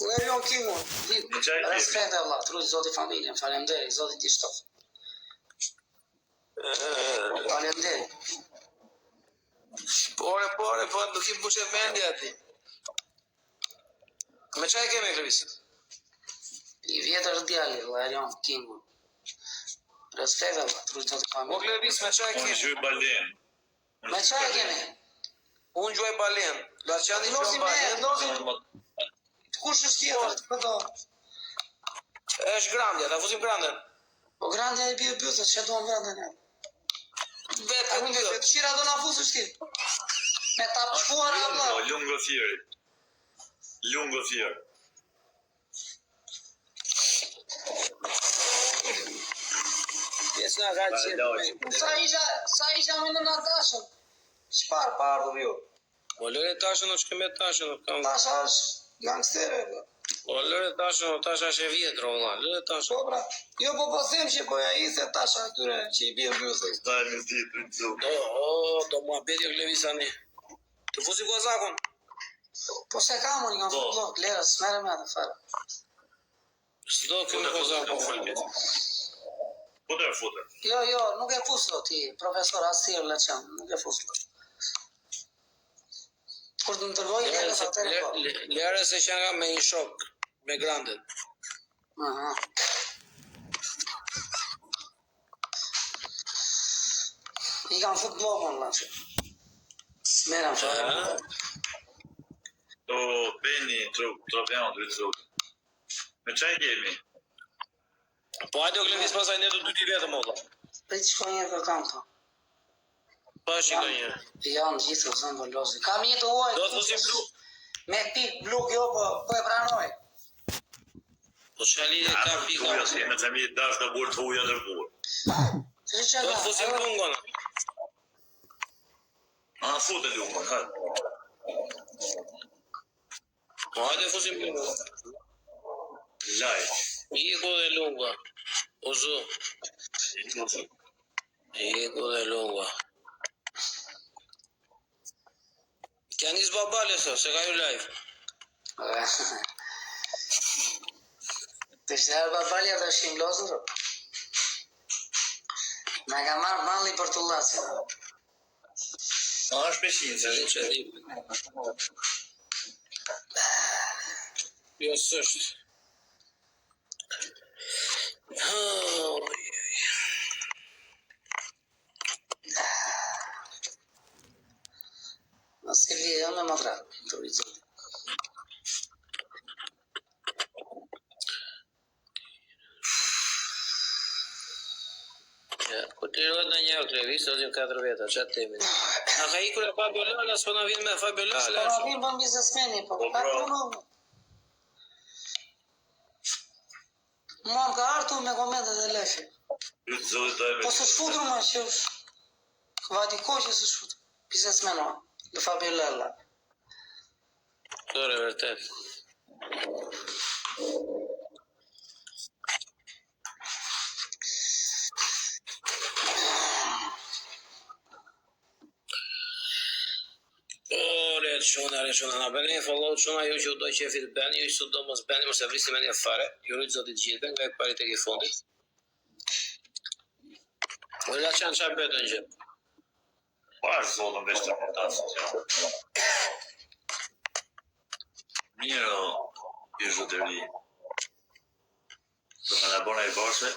Lerion Kingu, respekt e vëlla, truj zoti familjen, faleminderit, zoti ti shtof. Faleminderit. Pore, nuk i mbushet mendja ti. Me çaj kemi Lëviz? I vjetër djali, Lerion Kingu. Respekt e vëlla, truj zoti familjen. Lëviz, me çaj kemi? Unë gjuj balen. Me çaj kemi? Unë gjuaj balen. Laçani gjuaj balen. Kush është tjetër? Këto. Është grandja, ta fuzim grandën. Po grandja e bie bythët, që do në grandën e. Vetë Të qira do në fuzësh ti. Me ta pëshkuar e vëlla. Lungo thjerë. Lungo thjerë. Pjesë nga ka qenë. Sa isha me në Natashën? Çfarë Pa ardhur jo. Po lëre tashën, o shkeme tashën. Tasha është gangstere. Po lëre tashën, tasha është e vjetër, vëlla. Lëre tashën. Po pra, jo po them që po ja ishe tasha atyre që i bie bythët. Staj me ditë të cu. Do muhabeti o Lëviz tani. Të fuzi kozakun. Po se kam unë nga futboll, lera s'merre me atë fare. S'do këmë kozakun. Futer. Jo, nuk e fuslo ti, profesor Asir Leçan, nuk e fuslo. Kur të më tërgoj, lere se që nga me një shok, me grandën. Aha. I kam futboll më në që. Smeram që. O, Beni, tropean të vizotë. Me qaj kemi? Po hajde o Lëviz pasaj ne do dy t'i vetëm olla. Për që shkoj një për kam të. Pa shikoj një. Janë gjithë të zëmë lozi. Kam një të uaj. Do të fusim blu. Me pik blu kjo, po e pranoj. Po që lidhe ka pika. Me të mi dash në burë të uja në burë. Do të fusim blu ngona. Fute të unë, hajde. Po hajde fusim blu ngona. Lajq. Iku dhe lunga. Ozu. Iku dhe lunga. Kja njës babale së, se ka ju live. Të shërë babalja të shim lozër. Me ka marrë malli për të lasë. Është peshin, se që di. Jo sështë. Nëse vje me matra, të rizot. Po të rrët në një Lëviz, do t'jim 4 veta, që atë temin. A ka ikur e Fabio Lala, s'po na vjen me Fabio Lala? S'po na vjen bën biznesmeni, po ka punon. Mua më ka artu me komendet e lefi. Po së shfutur ma që vati ko që së shfutur. Biznesmeno, dhe Fabio Lala. Tore, vërtet. Quna, na bëni e follow quna ju që u doj qefit bëni, ju që do mos bëni, mos e vrisim e një fare, ju rujtë zotit gjithë, nga e parit e ki fondit. O la qanë qa bëtë në gjë? Po është zotën veç të përtasë. Mirë, i zhëtëri. Do me në bona i bashkë.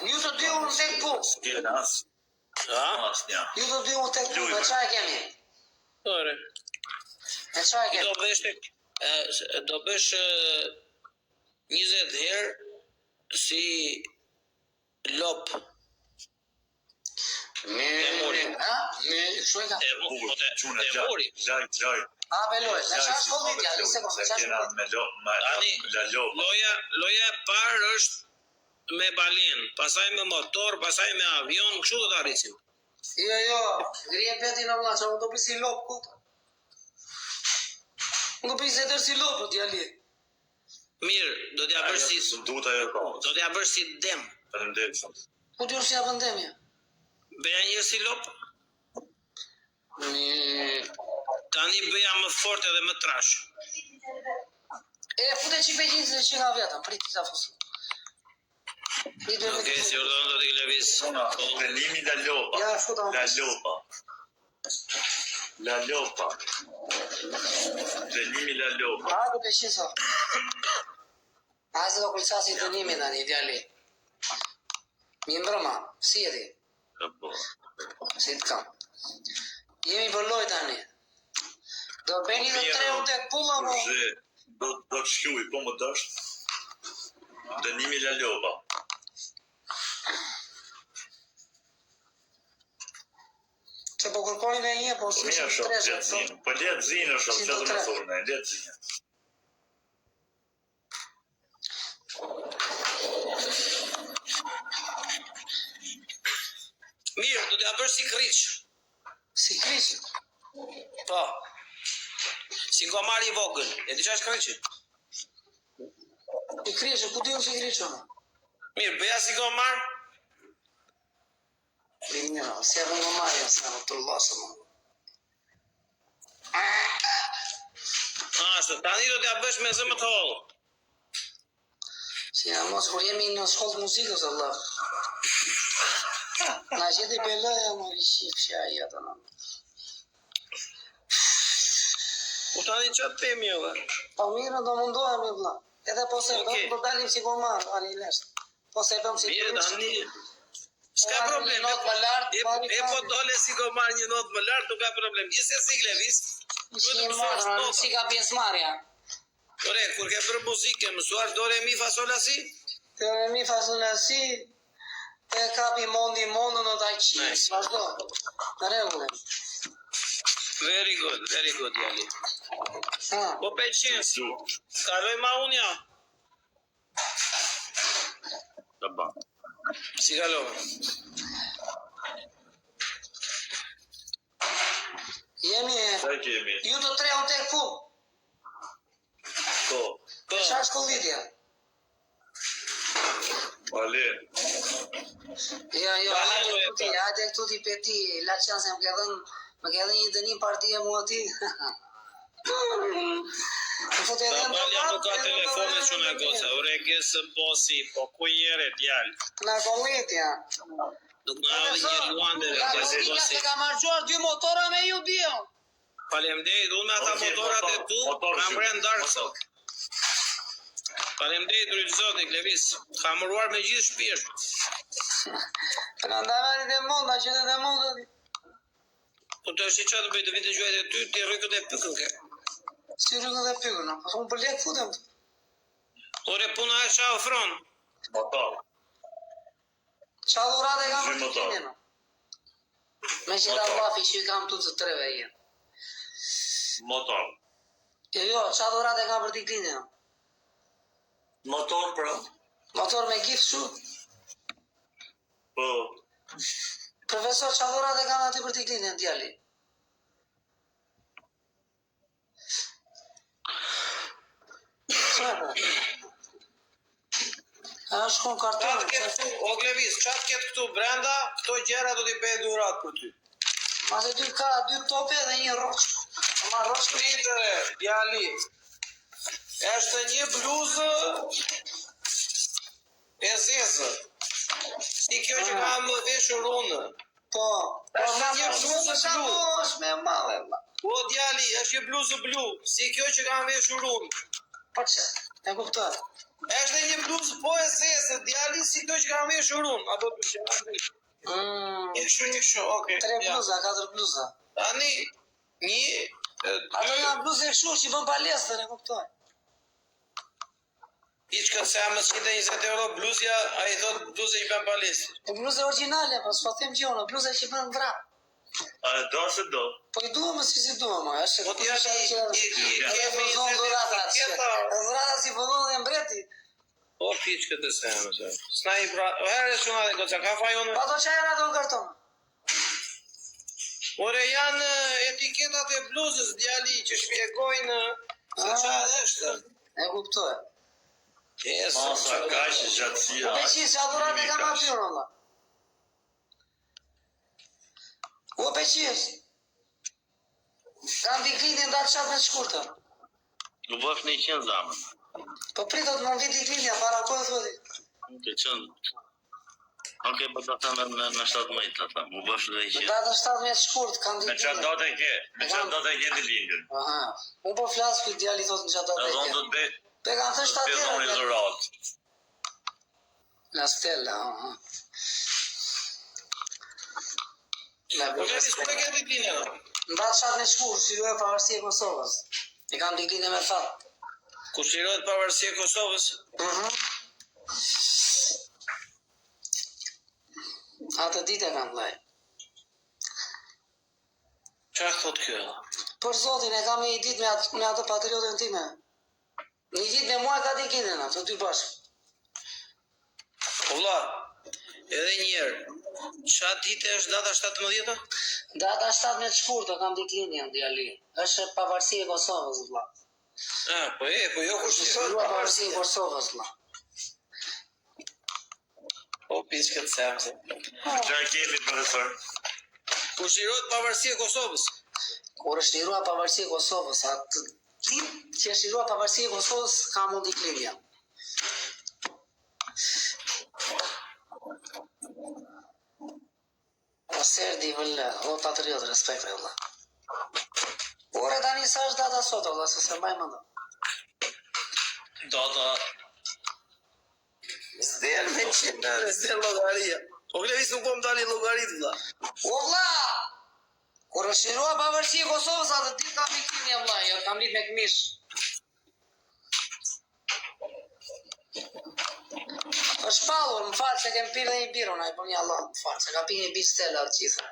Ju të dy unë tek pu. S'kje në asë. Ju të dy unë tek pu, me qaj kemi? Tore. Me qaj kemi? Do bësh 20 herë si lop. Me muri. Ha? Me shuajka? E muri. Gjaj. A, beloj. Me qa është kovitja? Lise kom, me qa është Loja e parë është me balen, pasaj me motor, pasaj me avion, kështu do të arrisim. Jo, grije peti në vla, që më do pisi lopë kuta. Më do pisi e tërë si lopë, djali. Mirë, do t'ja bërë si... Do t'ja bërë si dem. Ku t'ju është ja pëndemja? Bëja njërë si lopë? Tani bëja më fort edhe më trash. E fute që pegjin që nga vetëm, priti ta fusë. Ok, si urdon do t'i lëviz. Dënimi la lopa. Ja, futa. La lopa. La lopa. Dënimi la lopa. A, do peqin sa. A, se do kulësasi dënimi në një djali. Mi mbrëma, si e ti? Po. Si të kam. Jemi për loj tani. Do bëni dhe 3 u tek pulla, po. Do të shkjuj, po më dësht. Dënimi la lopa. Që po kërkoni me një, po si Mija që shok, të letë zinë. Po letë zinë shok, që të më thonë, letë zinë. Mirë, do t'ja bësh si kriq. Si kriq. Po. Si gomar I vogël. E di ç'është kriqi? I kriq, ku di unë si kriq unë? Mirë, bëja si gomar. Mirë, si e vënë marja, se në të llasë, më. Ashtë, tani do t'ja bësh me zëmë të hollë. Si jam mos kur jemi në shkollë muzikës, Allah. Na gjeti belëja më i shifëshja I atë në. U tani që të temi edhe? Po mirë, do mundohem I vla. Edhe po se Okej. do dalim si gomar, ari lesht. Po se bëm si Mirë, kriq. tani. S'ka problem. Not më lartë, E po dole si gomar një not më lartë, nuk ka problem. Gjithsesi Glevis. Si e marrë, si ka pjesëmarrja. Ore, kur ke bërë muzikë, mësuar do re mi fa sol la si? Të mi fasun si, e kapi mondi mondën o taj qis, Nice. vazhdo, në regullë. Very good, Jali. Ha, Po peqins, kaloj ma unë ja. Të ba. Si kaloj? jemi, Sa kemi? ju të tre u tek full, Po. Po, qa shkollitja? Valen. Jo, Valen, hajde këtu ti peti, la qanë se më ke dhënë një dënim partia mua ti. ta balja nuk ka telefonet që në goca, ore gesë bosi, po ku jere djallë? Në kollitja. Nuk në avë një luande dhe La gesë kollitja bosi. se ka marquar 2 motora me ju dio. Falemderit, unë me ata Okej, motorat e tu, motor kam shumë, rënë darkë motor. sot. Falemderit, drejtë zoti, Klevis, ka mëruar me gjithë shpirt. Në ndaverit e monda, qytet e monda. Po të është I qatë bëjtë vitë gjuajt e ty, ti rrykët e pykën ke. Si rrugën dhe pykën, po unë për lek futem. Ore puna e qa ofron. Motor. Qa dhurate kam për Zy të motor. kinin. Me që da Motor. vafi që I kam të treve jenë. Motor. Jo, qa dhurate kam për të kinin. Motor, pra? Motor me gift shu. Po. Profesor, qa dhurate kam aty për të kinin, djali. Qa po? A është kon karton. Qatë ketë këtu, o Klevis, qatë ketë këtu brenda, këto gjera do t'i bëjë dhurat për ty. Ma se ty ka 2 tope dhe një roqë. Ma roqë për Pritëre, djali, është një bluzë e zezë. Si kjo që kam veshur unë. po. Është një bluzë Qa blu. po është me male. O djali, është një bluzë blu, si kjo që kam veshur unë. Po që, e kuptoj. Është një bluzë po e zezë, djali, si kjo që kam veshur unë. Apo të që një kështu, okej. 3 ja. bluza, 4 bluza. Tani, një, Ato nga bluze e kështu që bën palestër, e kuptoj. Iç këtë se më 120 euro bluzja, a I thot bluzë që bën palestër. Po bluze origjinale, po s'po them gjona, bluza që bën vrap. A do se do? Po I duam si duam, ma, është. Po t'jali, kemi zonë dhuratat. Dhurata si vëllon dhe mbreti. O piç këtë se më se. S'na I pra, herë shuna dhe goca, ka fajon. Po ato çajra do karton. Ore janë etiketat e bluzës djali që shpjegojnë se çfarë është. E kuptoj. Masa ka që gjatësia. Po peqis, sa dhurate kam aty rolla. O peqis. Kam diklinin da qatë me të shkurta. U bësh 100 zamën. Po pritot më vit diklinja, para kohë thodi. Ke qënë. Oke, po të thëmë në 17 të thëmë. U bësh 100. Data 17 të shkurt, kam Me diklinja. qatë dote ke? Me qatë dote ke të lindër? Aha. Unë po flasë këtë djali thot në qatë Dhe data zonë e do të Pe kanë të bëjë në shtatira. dhurat. La Stella, aha. Po Glevis, ku e ke diklinja? Nda qatë me shkur, shiroj pavarësi e Kosovës. E kam diklinja me fat. Ku shirohet pavarësia e Kosovës? Atë ditë e kam vllai. Çfarë thot kjo? Për zotin e kam një ditë me atë patriotën time. Një ditë me mua ka diklinën atë dy bashkë. Po vlla, edhe një herë. Çfarë ditë është data 17-a? Data 17 shkurtë kam diklinën djali. Është pavarësi e Kosovës vlla. Po jo ku shirohet Shiroj pavarësi e Kosovës vlla. Po piçkët semse. Qa kemi profesor? Ku shirohet pavarësia e Kosovës? Kur është shirua pavarësi e Kosovës, atë ditë që është shirua pavarësi e Kosovës, kam unë diklinja. Po serdi vëllë, o patriot, respekt e vëllë. Ore tani sa është data sot, vëllë, se se mbaj më ndë. Data. S'del me qenë, s'del logaria. Po Glevis nuk po më dali logarit vlla. O vëlla! Kur është shirua pavarësi e Kosovës, atë ditë kam diklinja vëlla, jo kam ditë me këmish. është shpallur, më falë se kem pirë dhe një birë, unë a i për një Allah, më falë, se ka pi një birë stella të gjitha.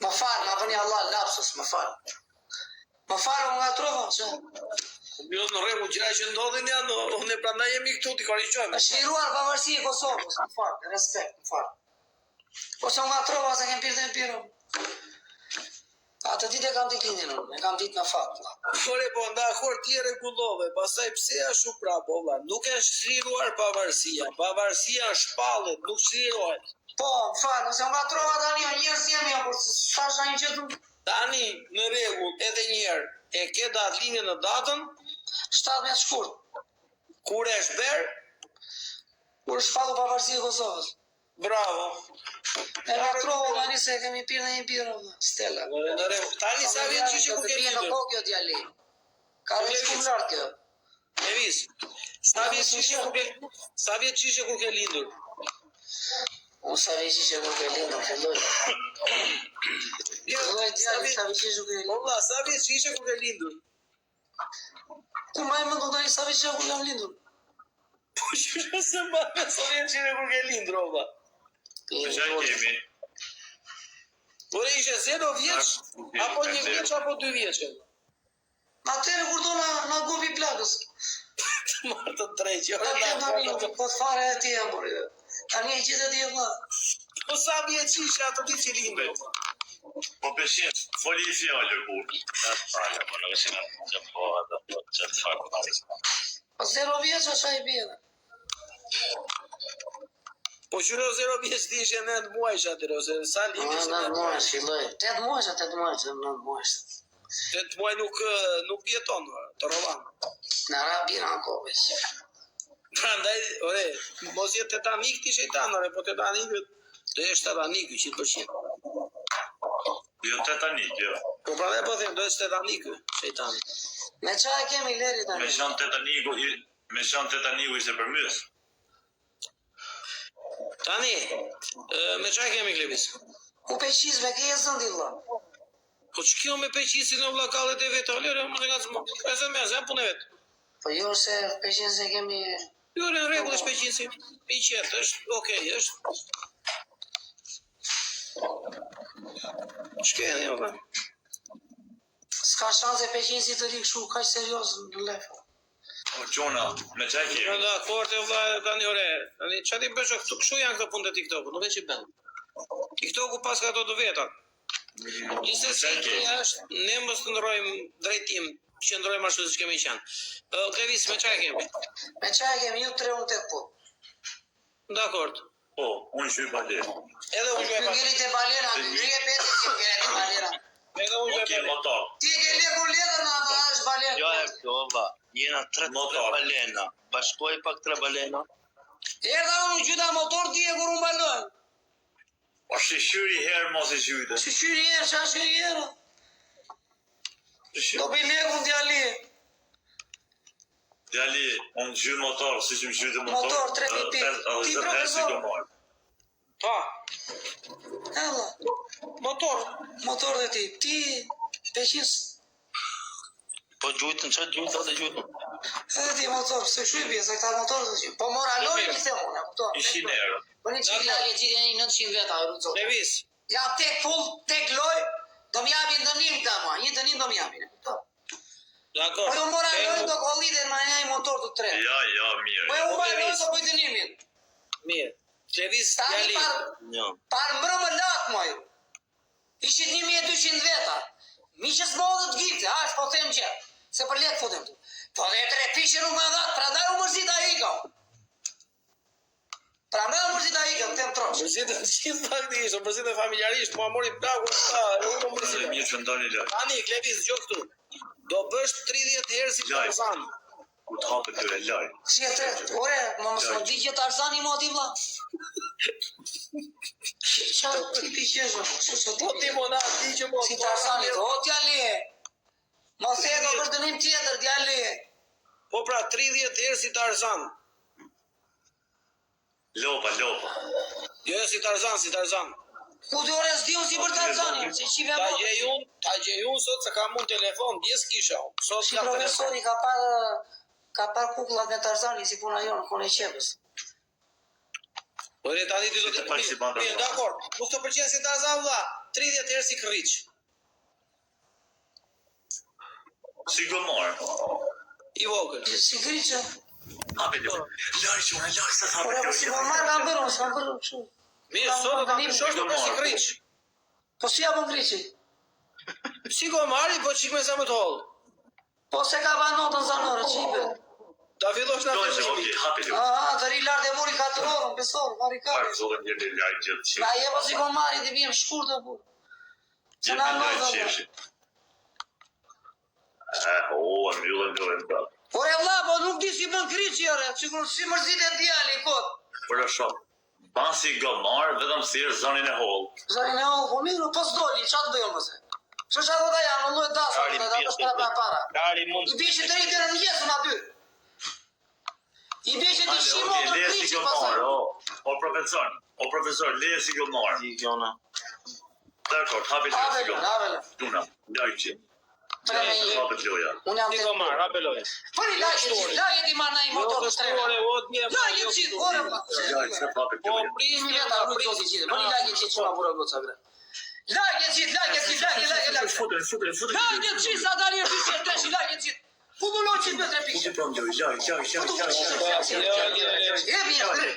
Më falë, ma për një Allah, lapsus, më falë. Më falë, unë nga trova, që? Jo në rregull, gjëra që ndodhin janë, ne prandaj jemi këtu ti korrigjojmë. Është liruar pavarësi e Kosovës, më falë, respekt, më falë. Po që unë nga trova, se kem pirë dhe një birë. Atë ditë e kam diklinin unë, e kam ditë në fatë. Ore, po nda akord ti e rregullove, pastaj pse ashtu prapë, valla? Nuk është shliruar pavarësia, pavarësia shpallet, nuk shlirohet. Po, më falë, nëse nga trova tani, njerëz jemi, por s'tash një që të... Tani, në rregull, edhe një herë, e ke datë linjën në datën, 17 shkurt, kur është berë, kur është shpallu pavarësi e Kosovës. bravo. E nga trova tani se kemi pirë dhe një birë, Stella. Në rregull, tani sa vjen që ku ke Në lindur? kokjo djali. Ka dhe shkumlar kjo. Evis, sa vjen që ku ke lindur? Unë sa vjen që ku ke lindur, filloj. Filloj djali, sa vjen që ku ke lindur. Valla, sa vjen që ku ke lindur? Ku ma e më ndodaj sa vjen që ku jam lindur? Po që se ma me sa vjen që ku ke lindur, valla. Qa kemi? Ore ishe 0 vjeç, apo 1 vjeç, apo 2 vjeç? Atere kur do na gopi plakës. Të marrë të drejqë. Ta të lindur, po të fare e ti e mori. Tani e gjithë e ti e vla. Po sa vjeç ishe ato ti që lindur? Po peshin, foli i fjallë kur. Ta falë, po në vëshina që po atë po që të farë në Po 0 vjeç është a i bjene. Po qyro 0 vjeç ti ishe 9 muajsh atyre, ose sa limi ishe 9 muajsh, filloj. 8 muajsh, 8 muajsh, 9 muajsh. 8 muaj nuk jeton, të rovan. Në rabina në koveq. Prandaj, ore, mos jetë tetanik ti shejtan, ore, po tetanikët, të jesh tetanikë, 100%. Jo tetanik, jo. Po prandaj po them, do jesh tetanikë, shejtan. Me qa e kemi leri tani? Me shanë tetaniku ishte për mys. Tani, me qa kemi Glevis? Ku peqis me ke e zëndi vla? Po që kjo me peqisin në vlakallet e vetë, lere, më në nga të më, e zë me, zë punë e vetë. Po jo se peqis e kemi... Jo, në regull është peqisi, i qetë, është, okej, është. Shkeni, jo, S'ka shanse peqisi të rikë shu, ka që serios në lefë. O qona, me qa Jo, kemi? da, korte, vla, tani, ore, tani, që ti bëshë këtu, kështu janë këtë punë të TikToku, nuk e që bëndë. TikToku pas ka ato të vetat. Gjithsesi, është, ne mos të ndrojmë drejtim, që ndrojmë ashtu si kemi qenë. Glevis, me qa kemi? Me qa e kemi, ju 3 unë tek po. Dakord. Po, unë shuj baler. Edhe unë gjoj Ngjirit e balera, ngjirit e petit që ngjirit e balera. Edhe unë gjoj ke motor. Ti e ke legur letër në atë është balen. Jo e pjova. Jena tre balena. Bashkoj pak tre balena. Erdha unë gjyta motor ti e kur unë balon. Po shqyri herë mos i gjyte. Shqyri herë, shashë herë. Do bëj legur djali. Djali, unë gjy motor, si që më gjyte motor. Motor, 3.5. Ti profesor. Pa, Ella, motor dhe ti. Ti, peqis. Po gjujtën, që gjujtë dhe gjujtën? Edhe ti motor, se këshu i bje, se këta motor dhe që. Po mora lojë një se unë, kupton. 100 euro. Po një qikë lagje qitë e një 900 veta, e rëzot. Levis. Ja tek full, tek lojë, do m'jabin dënim këta mua, një dënim do m'jabin, kupton. Dakor. Po ju mora lojë do kollite në manjaj motor të tre. Ja, mirë. Po e u marë lojë do bëj dënimin. Mirë. Levis, Tani djali. par mbrëmë lakë mua ju. Ishit 1200 veta. Miqës më odhë të gifte, ashtë po them që. Se për letë fotem tu. Po dhe 3 pishe nuk më dhatë, pra ndaj u mërzita ikëm. Pra ndaj u mërzita ikëm, tem trosh. Mërzite gjithë faktikisht, mërzite familjarisht, mua mori plaku, unë mërzite. Mirë që ndoni lojë. Tani, Levis, gjo këtu. Do bësh 30 herë si Tarzan. Ku të hapë të lojë. Si e të, ore, më di që Tarzani moti vla. Qarë tipi qeshë, Po ti mona, di që mo. si Tarzani, o djali. Më thego për dënim tjetër, djali. Po pra, 30 herë si Tarzan. Lopa. Jo, si Tarzan. Ku të ore s'di unë si për Tarzani, se qive Ta më. gjej unë sot se kam unë telefon, bjes kisha unë. Sot Si kam telefon. profesori ka par kukullat me Tarzani, si puna jonë, kone qepës. Po re tani ti do të Ishte pak si banda. Mirë, dakor. Nuk të pëlqen si Tarzan vlla. 30 herë si Kriç. Si gomar. I vogël. Si griqë. Hape lojë. Lojë që unë lojë sa të Ore, hape po si lojë. po marrë kam bërë, s'kam bërë kështu. Mirë, sot do ta shosh do si Kriç. Po si japon griqë? Si gomari, po çik me sa më të holl. Po se ka ba notën zanore, që i bërë. Ta fillosh na Lojë që fillim. okej, hape lojë. Aha, të ri lartë e mori 4 orën, besor, mari Parë 4. zonë një lojë gjithë që. Na je po si ko mari të bjem shkur të bu. Se na Gjithë lojë notën. qefshi. Mbyllën lojën pra. Ore vlla, po nuk di si bën griqë, ore, sigur si mërzit e djali, kot. Për e shumë. Ban si gomar, vetëm si është zonin e hollë. Zorin e o, po mirë, po s'doli, qa të bëjmë mëse? Që që do të janë, në lojë dasë, Kari të da të shpera për para. Kari mund I bje që të rritë në mëgjesën aty. I bje që të shimo të Le si griqë gomar, pasaj. o profesor, le si gomar. t'i gjona. Dakor, hape lojë si gomar. Havele. Duna, lojë që. 3-1. Hape loja. Unë jam Ti të... gomar, hape lojë. Por i lagje ti marrë na i motor të shtreme. Lagje qitë, ore vla. Lojë që hape Po loja. Primi veta, rrujtë zoti qitë. Por i lagje qitë që ma bura goca bre. Lagje qitë. Futën. Lagje qitë, sa dali e shqyqe të teshi, lagje qitë. Futbollo qitë me 3 pishe. Jebi një kërë.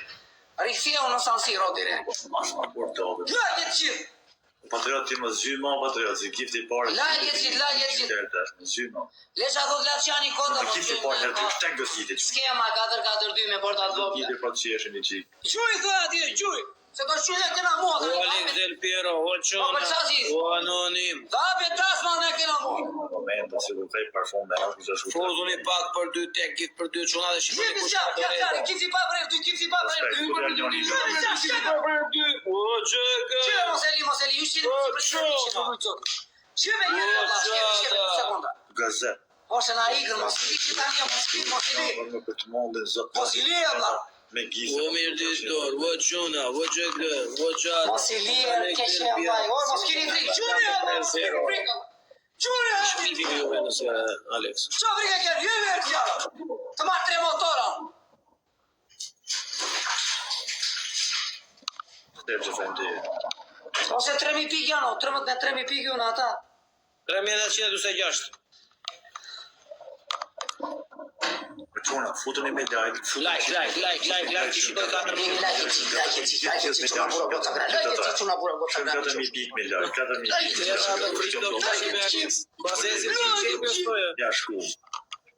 Rikëthia unë në San Siro dire. Lagje qitë. Patriot ti më zyma, patriot, si gifti parë. Lagje qitë. Zyma. Lesha do të Laciani konda më Gifti parë në dy shtek gëziti. Skema 4-4-2 me porta të vogla. Gifti pra të qeshin i qik. Gjuj thë atje, gjuj. Se do shqyj e kena mua. O Alex Del Piero, o Çona, Po, për qazi? o Anonim. Da be tasma ne kena mua. Momento si do tej parfum me hakë që shku. Fuzuni pak për 2 tek, gif për 2 çuna dhe shikoni Jebi kush zjarë, ka jari, kifti pa bërë, ty kifti pa bërë. O Çega. Qëve mos e li, ju shqyri për shqyri që të rujtë. Qëve njëri Allah, shqyri për sekonda. Gazet. Ose na ikën, mos i li që tani, mos i li. Në këtë mundin zot. Mos i li, Allah. Me gizë. O Mirditor, o Çona, o Çega, o Çada. Mos i li, keqe e mbaj. Orë, mos kini frikë. Qëri, Allah, mos kini frikë. Qëri, Shpiti juve nëse Alex. qa frikë e kërë, jemi e kjara. Të marrë 3 motora. Dhe që fendi. Ose 3.000 pikë janë, 13 me 3.000 pikë ju në ata. 3146. Për qona, futën i me lajt. Like, që shikoj 4 Jemi lagje qitë, që na bura goca gra. Lagje qitë që na bura goca gra. 4.000 pikë me lajt. 4.000 pikë. Ja shku.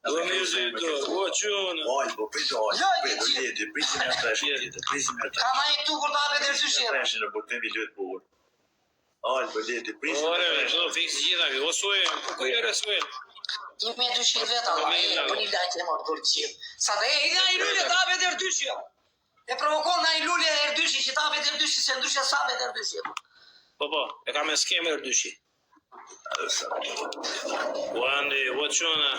O Mirditor, o Çona. Oj, po prito, oj. Prisim e të. Ka ma i këtu kur të apet e rësyshere. Preshin në burtim i lëtë bukur. Alba, leti, prisë. Ore, do fiks gjitha vi. O suaj, ku i resuaj? 1200 veta, Allah, po një lajtë e morë për qilë. Sa dhe i nga i lullje të abet e rdyshja. E provokon nga i lullje e rdyshi, që të abet e rdyshi, se ndryshja sa abet e rdyshi. Po, e ka me skeme rdyshi. Wandi, o qona.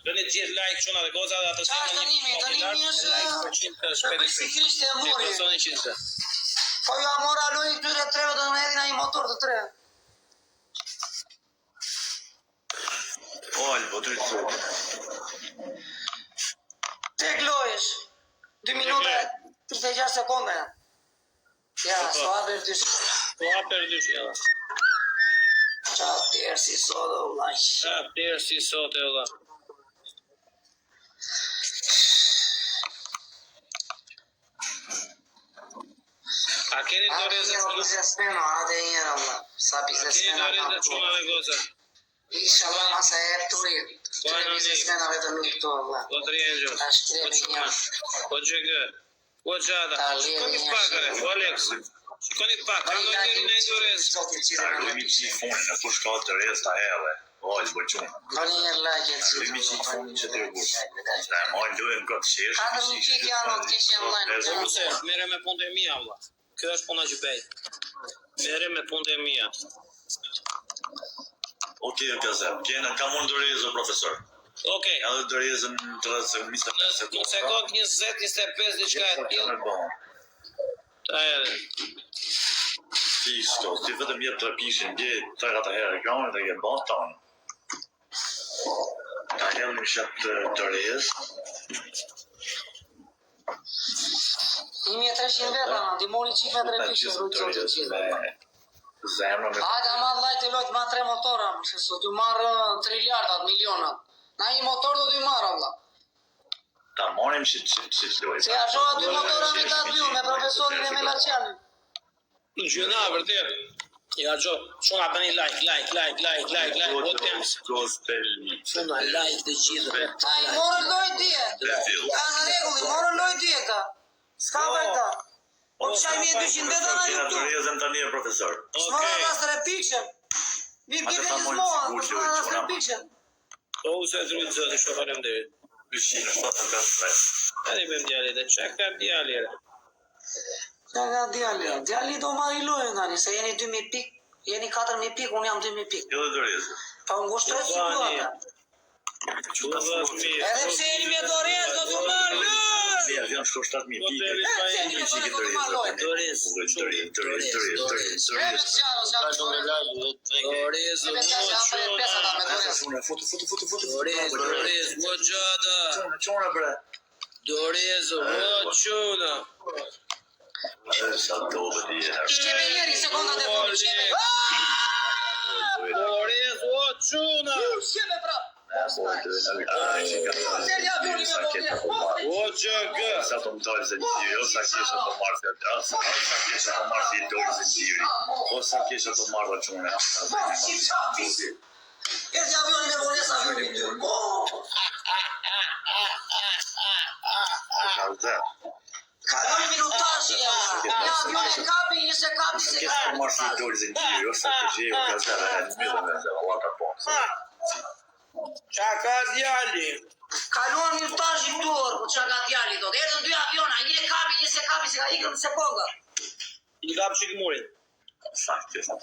Bëni gjithë like qona dhe goza dhe atë Qa është dënimi është si Krishti e muri. Po ju amora lojë këtyre treve do në edhin a i motor të tre. Alba, 30. Tek lojësh. 2 minuta 36 sekonde. Ja, so aper dyshi. Po aper dyshi, ja. Qa tjerë si sot o vlaq. Qa tjerë si sot e vla. A keni A dorezë keni biznesmeno, ade njërë Allah. Sa A keni biznesmena dorezë kam qona dhe goza. Inshallah masa e turin. Këtyre biznesmenave të mi këto Allah. Do të rjenjë. Ta shkremi një. O gjegë. O gjada. Shkoni pakare, o Alex. Shkoni pak, ka në njëri në dorezë. Limici i fundit, në kush ka të rez ta hele. Alba, qona. Ka një njërë lajke të Limici i fundit që të rëgur. Ne, mojnë lojnë këtë shesh. Ka të më kik janë të kishë online. Ose, mere me punë e mia, vlla. Kjo është puna që bej. Mere me punë e mia. Okej, Gazep, kena ka mund dorezë, profesor. Okej. Edhe dorezën të rëzë 25 Në sekundë. sekund 20-25 diçka e tillë. Ta edhe. Fisko, ti vetëm jep të pishin, dje të rata herë ekranin dhe ke bon tonë. Ta helmë shatë të rezë. 1300 veta, në dimoni qikme të repishë, rrujtë zotë të qilë. Zemra me... Hajde, ama lajtë e lojtë ma 3 motora, se sot ju marrë triljardat, milionat. Na një motor do t'ju marrë, Allah. Ta morim që lojtë. Se ashoha 2 motora me ta t'ju, me profesorin e me Laqianin. Në gjyna, vërtet. Ja, gjo, shuna bëni like, o temps. Shuna like dhe gjithë. Ta i morën lojtë dje. Ta në regulli, morën lojtë dje ta. Ska vajta. O të shaj 1200 veta na Kena të YouTube. rezën të një, profesor. S'mora ta së repikshën. Mirë kete gjithmonë, s'mora ta së repikshën. O, se të rritë zëtë, shumë falem dhe. 275. Ani bëm djali dhe, që ka djali e? Qa nga djali? Djali do marri lojën tani, se jeni 2000 pik, jeni 4000 pik, unë jam 2000 pik. Jo dhe të rezë. Pa unë ngushtoj situata. Edhe pse jeni me dorez, do t'u marrë lojën! Janë shko 7.000 pike. Se jeni me dorez, do t'u marrë lojën. Dorez, Eme s'jaro, s'jaro qore. Dorez, Eme s'jaro, s'jaro për e pesa da me dorez. Dorez, o gjada. Qona bre. Dorez, o quna. Sa dobe di e Shqeve njeri, sekundat e fundit, shqeve. Dorez, o quna. Shqeve pra. O gjëgë. Sa të më talë se një gjyri, o sa kesha të marrë se të asë, o sa kesha të marrë se dorë se gjyri, o sa kesha të marrë dhe qune. E të avioni me bonesa avioni. Kaloj minutazhi ja. Një avion e kapi, një se kapi, se Kesha të marrë se dorë se gjyri, o sa kesha e ka zara e në mjëllë me zara, Allah ka po. Qa ka djali? Kaluan minutazhi tur, po qa ka djali do. Erdhën 2 aviona, një e kapi, një se kapi, se ka ikën në sekonda. I kap shikmurin.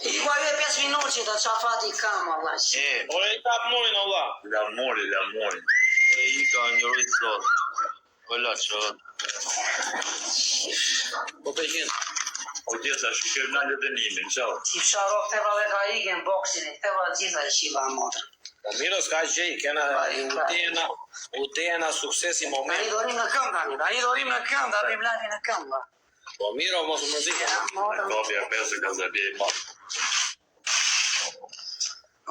I ku ajo e 5 minutë që ta qa fati kam, Allah. Ore i kap murin, Allah. La mori. E i ka një rritë slotë. Ola që... Po pëjqin. O tjesa, shkër në një dënimin, qao. I fsharo këteva dhe ka ikën boksin, këteva gjitha i shiva motër. Po miro s'ka gjej, kena utena suksesi moment. Tani dorim në këmë, tani dorim në këmë, da bim live në këmë. Po miro mos muzikë. Kopja 5 ka zabi e ma.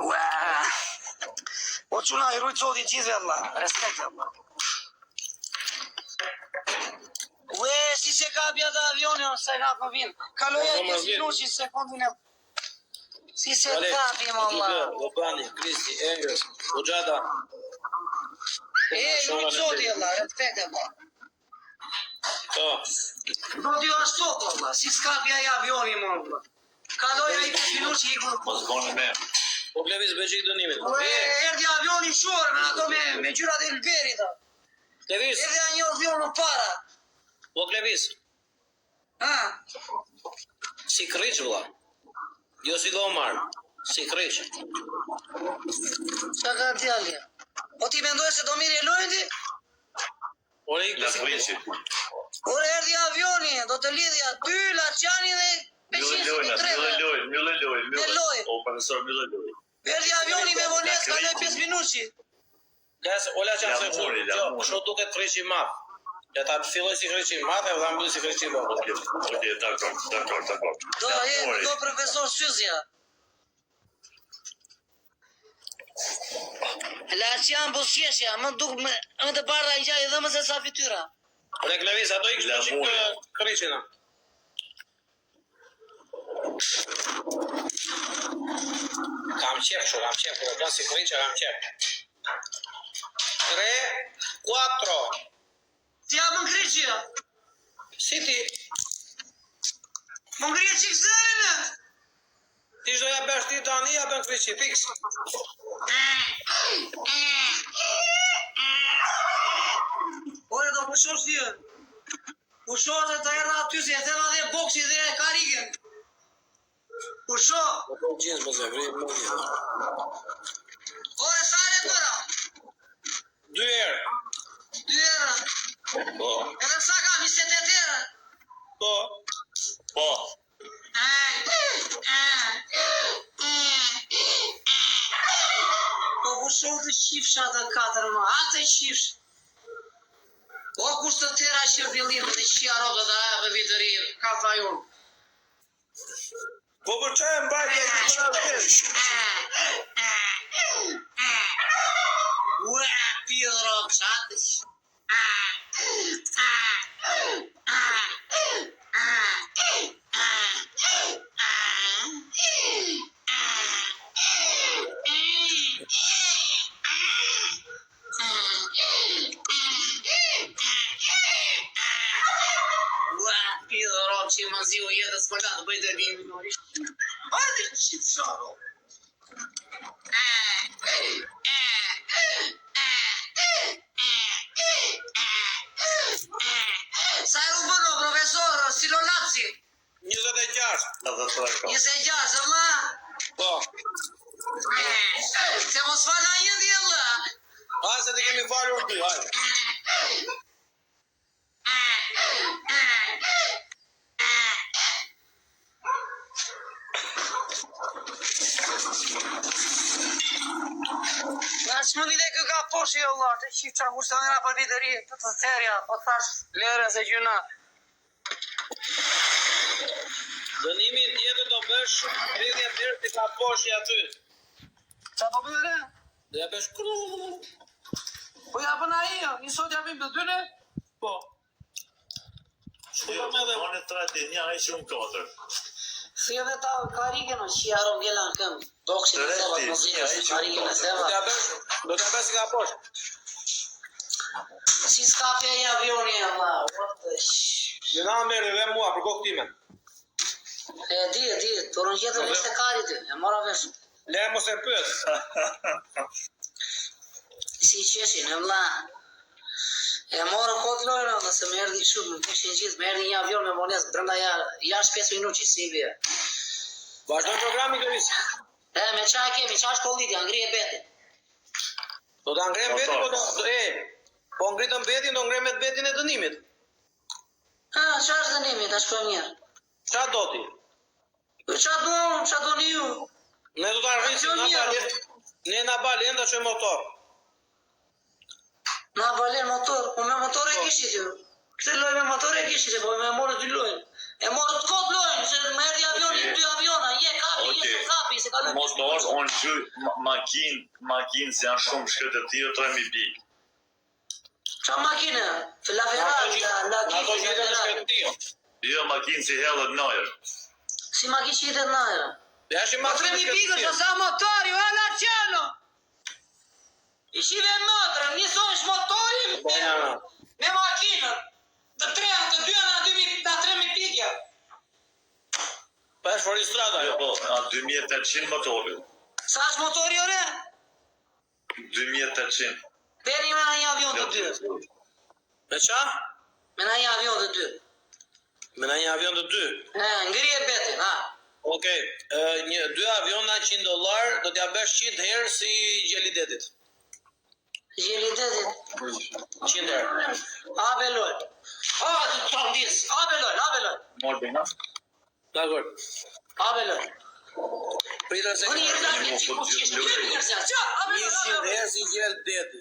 Ua. O quna i rujtë zoti gjithve, Allah. Respekt, Allah. Ue, si se kapja të avioni, se ka për vinë. Kaloja 5 minutë, sekundin e... Si se kapim, Allah. Lopani, Kristi, Engels, Ujada. E, rujtë zoti, Allah, respekt, Allah. To. Do t'ju ashtu, Allah, si s'kapja i avioni, më, Allah. Kaloj ai 5 minutë që iku. Mos boni me. Po Klevis bëjë dënimin. Erdhi avioni i shorë me ato me gjyrat e Elberit. Klevis, Erdhi një avion më para. po Klevis, Ha? si kryq vëlla. Jo si gomar, si kryq. Çka ka djalja? O ti mendoj se do mirë e lojën ti? Ore ik La si friçi. Ore erdhi avioni, do të lidhja ty, Laçani dhe Peshinsi të treve. Mbyllë lojë. O profesor, mbyllë lojë. Erdhi avioni me vonesë, kaloj 5 minutë. Gas, ola çfarë se Lamuri, kështu. lamuri. Kështu duket kryq i madh. Ja ta filloj si kryq i madh e dha mbyll si kryq i vogël. Okej, dakor. Do profesor Syzja. Laçan busqeshja, më të bardha gjaj dhe më se sa fytyra. Ore Klevis, ato ik shtu kryqina. Kam qef, po plan si kryqe kam qef. 3, 4. Ti ja më ngriqja. Si ti? Më ngriqë që këzërën. Ti shdo ja bësh ti tani, ja bën kryqi, fiks. Ore do pushosh ti. Pushosh dhe të erda aty se e thema dhe boksi dhe karigen. Pusho. Po gjens më zë, Ore sa e bëra? 2 herë. 2 herë. Po. Edhe sa kam 28 herë. Po. Po. Po pushosh të qifsha të 4 më. Atë qifsh. O kushtë të tëra që vëllim dhe qia robe dhe e vitëri, ka tha jonë. Po për çaj mbajtje të vesh. Ua, pidë robe, shatësh. Pidë robe që më zi u jetës më ka të bëjtë e një minori. Hajde që të sharo. Sa e u bëno, profesor, Silolapsi? 26. 26, vëlla? Po. Se mos fana një dhjellë. Ha se të kemi falur ty, hajde. Nga shmëndi dhe kë ka poshë e Allah, të qifë qa kushtë të nëra për vitëri, të të therja, po thash, lere se gjuna. Dënimin tjetër do bësh 30 herë ti ka poshë aty. Qa po bëre? Do ja bësh kru. Po ja bëna i, njësot ja bim të dyne? Po. Shkupa me dhe. Onë 3 një ai shumë 4. Si edhe ta karike në që jaron gela në këmë. Dokshi të sëllat më zikë, karike në Do seva. t'ja bësh si ka poshë. Si s'kape e avioni e Allah, what the Në na merë dhe mua për kokë time. E di, të rënë gjithë në vishte kari ty, e mora vesh. Le mos e pyet. Si qeshin, e vla. E morë kodë lojnë, dhe se me erdi shumë, më pushin gjithë, me erdi një avion me monesë, brenda jash 5 minutë që si bje. Vazhdojnë programi Klevis. Me qa kemi, qa është kollitja, ngri e beti. Do ta ngrem betin, po ngritëm betin, do ngremet betin e dënimit. Qa është dënimi, ta shkojmë njërë. Qa do ti? Qa do një ju? Ne do ta rrisim ne na balen da që motor. Na balen motor, po me motor e kishit ju. Këtë loj me motor e kishit, po me morë 2 lojnë. E morë të kod lojnë, se me erdi avioni, 2 aviona, kapi, se ka lojnë. Mos më orë, onë gjy makinë se janë shumë shkët e tjë, të e mi pikë. Qa makine? La Ferrari, la Ato Gifë, që jetë në shkretio. Jo, makinë si hellët nëjër. Si ma kish jetet najra. Dhe ashtë i Ma makinë 3.000 pikës, o sa motori, o la qeno! Ishive motrën, njësojsh motorin me makinën. Të 3.000 pikja. Pa është registrata. Jo, po, a 2800 motori. Sa është motori ore? 2800. Deri me në një avion të dy. Me qa? Me në një avion të dy. Me në një avion të dy. Ngrije betin, ha. Okej, 2 aviona $100 do t'ja bësh 100 herë si gjelidetit. Gjelidetit. 100 herë. Abe loj. Të ndis. Abe loj. Mor bëjna? Dakor. Abe loj. Pritër se Unë i rëzat një që ku qishtë. Një njërëzja. Qa? Abe loj. 100 herë si gjeldeti.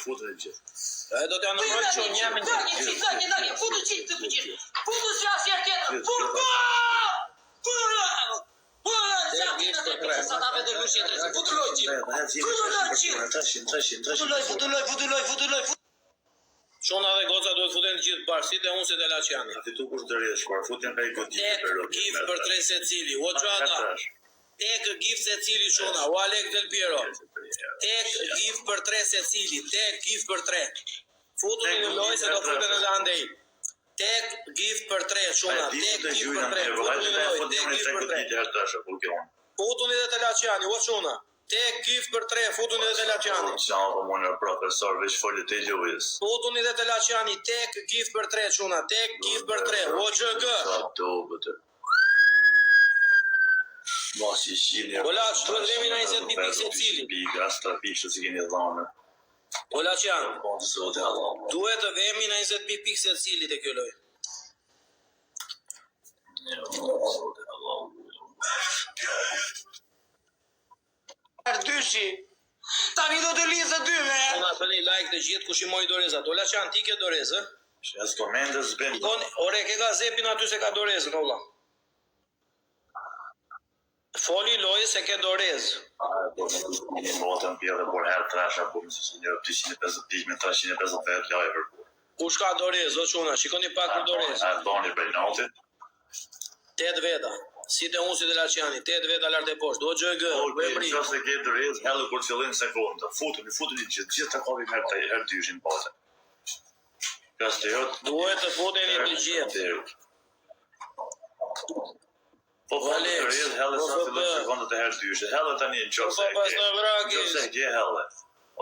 Futën e gjithë. E do t'ja nëmërë që një me një. Dagi. Futu qitë të përgjirë. Futu si asë jetë tjetër. Futu! Futuloj. Shona dhe goca duhet futen të gjithë bashkë, si dhe unë se të Laçani. Ati tu kush dërjes shkuar, futën ka i këtë Tek gif për 3 secili, o gjada. Tek gif secili shona, o Alek Del Piero. Tek gif për 3 secili, tek gif për 3. Futuni në lojë se do futen edhe andej. Tek gif për 3 shona, tek gif për 3. Futuni në lojë, tek gif për 3. Futuni dhe të Laçani, o shona. Tek gif për 3, futuni dhe të Laçani. Profesor, veç folit e Lewis. Futuni dhe të Laçani, tek gif për 3 shona, tek gif për 3. O gjg. Mos i shini. Ola, shtuet vemi në 20 pikë secili. Asta pikë që si keni dhënë. O Laçan, duhet të vemi në 20 pikë secili të kjo lojë. Dyshi. Tani do të lizë dy me. Unë apëni like të gjithë kush i moj dorezat. O Laçan, ti ke dorezë? As komendës bën. Ore, ke gazepin aty se ka dorezën, ola. Foli lojë se ke dorezë. Një motën pjellë por herë trasha po mësë që një 250 me 350 lajver. Kush ka dorezë, o quna, shikoni pak për dorezë. A bani për notit? 8 veta. Si të unë si të Laçani, 8 veta lartë e poshtë. O gjg, bëjmëri. Qëse ke dorezë, hellë kur fillin sekundë. Futuni gjithë të kovi herë dyshin bote. Kas të jotë. Duhet të futeni të gjithë. Po dorezë, hellë sa fillin sekundët e herë dyshin. Hellë tani në qëse ke. Qëse ke hellë.